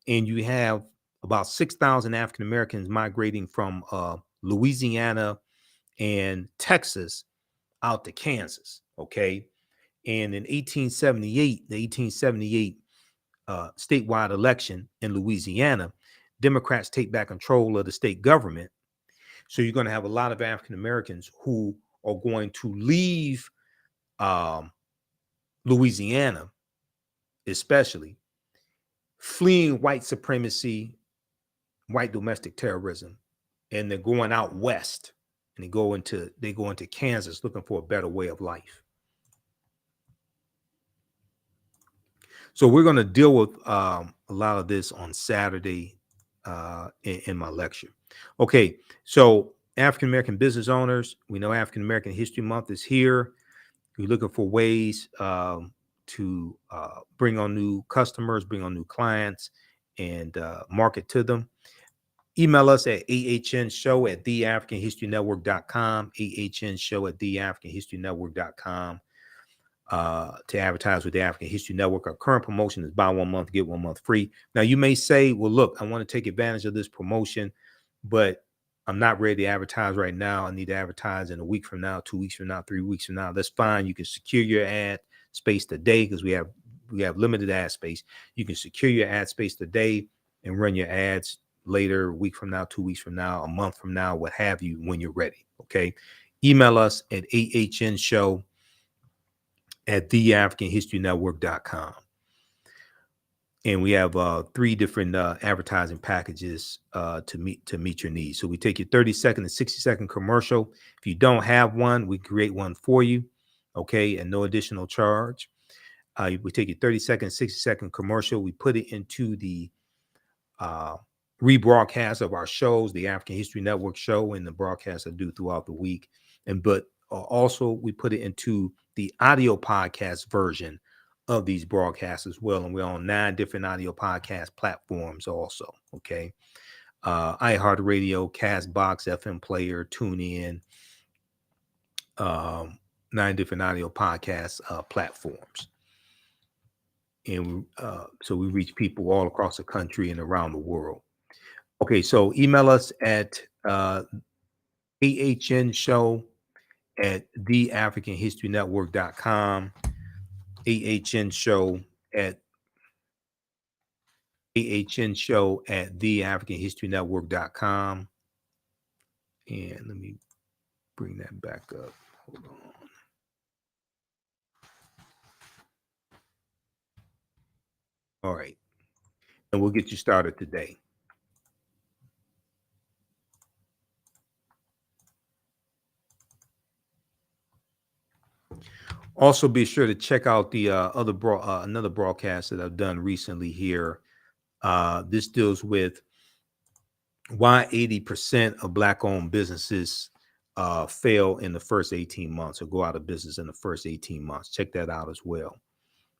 And you have about 6,000 African Americans migrating from Louisiana and Texas out to Kansas, okay? And in 1878, the 1878 statewide election in Louisiana, Democrats take back control of the state government. So you're going to have a lot of African Americans who are going to leave Louisiana, especially, fleeing white supremacy, white domestic terrorism, and they're going out west, and they go into Kansas looking for a better way of life. So we're going to deal with a lot of this on Saturday in my lecture. Okay, so African American business owners, we know African American History Month is here. We're looking for ways to bring on new customers, bring on new clients, and market to them. Email us at AHNshow@TheAfricanHistoryNetwork.com, AHNshow@TheAfricanHistoryNetwork.com, to advertise with the African History Network. Our current promotion is buy 1 month, get 1 month free. Now, you may say, well, look, I want to take advantage of this promotion, but I'm not ready to advertise right now. I need to advertise in a week from now, 2 weeks from now, 3 weeks from now. That's fine. You can secure your ad space today, because we have limited ad space. You can secure your ad space today and run your ads later, a week from now, 2 weeks from now, a month from now, what have you, when you're ready. Okay. Email us at AHNshow@TheAfricanHistoryNetwork.com. And we have 3 different advertising packages to meet your needs. So we take your 30-second and 60-second commercial. If you don't have one, we create one for you, okay, and no additional charge. We take your 30-second, 60-second commercial. We put it into the rebroadcast of our shows, the African History Network show, and the broadcasts I do throughout the week. But also we put it into the audio podcast version of these broadcasts as well. And we're on 9 different audio podcast platforms also. Okay. iHeartRadio, Castbox, FM Player, TuneIn, 9 different audio podcast platforms. And so we reach people all across the country and around the world. Okay, so email us at AHNshow@TheAfricanHistoryNetwork.com, AHNshow@TheAfricanHistoryNetwork.com. And let me bring that back up. Hold on. All right. And we'll get you started today. Also, be sure to check out the another broadcast that I've done recently here. This deals with why 80% of Black-owned businesses fail in the first 18 months or go out of business in the first 18 months. Check that out as well.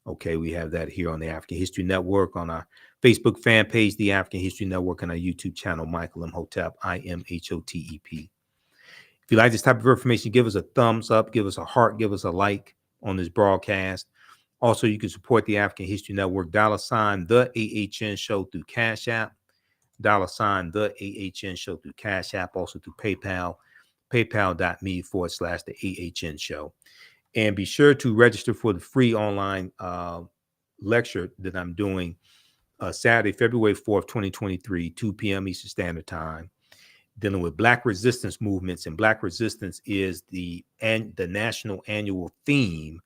Okay, we have that here on the African History Network, on our Facebook fan page, the African History Network, and our YouTube channel, Michael Imhotep, IMHOTEP. If you like this type of information, give us a thumbs up, give us a heart, give us a like on this broadcast. Also, you can support the African History Network, $ the AHN Show through Cash App, $ the AHN Show through Cash App, also through PayPal, paypal.me/the AHN Show. And be sure to register for the free online lecture that I'm doing Saturday, February 4th, 2023, 2 p.m. Eastern Standard Time, dealing with Black resistance movements. And Black resistance is the national annual theme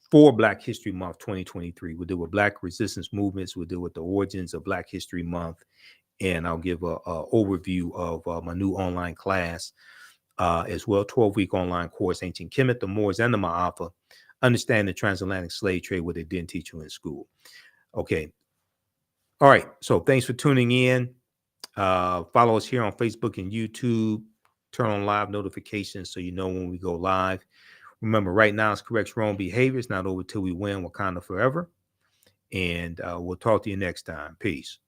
for Black History Month 2023. We'll deal with Black resistance movements. We'll deal with the origins of Black History Month. And I'll give a overview of my new online class as well, 12-week online course, Ancient Kemet, the Moors, and the Ma'afa, Understand the Transatlantic Slave Trade, what they didn't teach you in school. Okay. All right. So thanks for tuning in. Follow us here on Facebook and YouTube. Turn on live notifications so you know when we go live. Remember, right now it's correct wrong behavior. It's not over till we win. Wakanda forever. And we'll talk to you next time. Peace.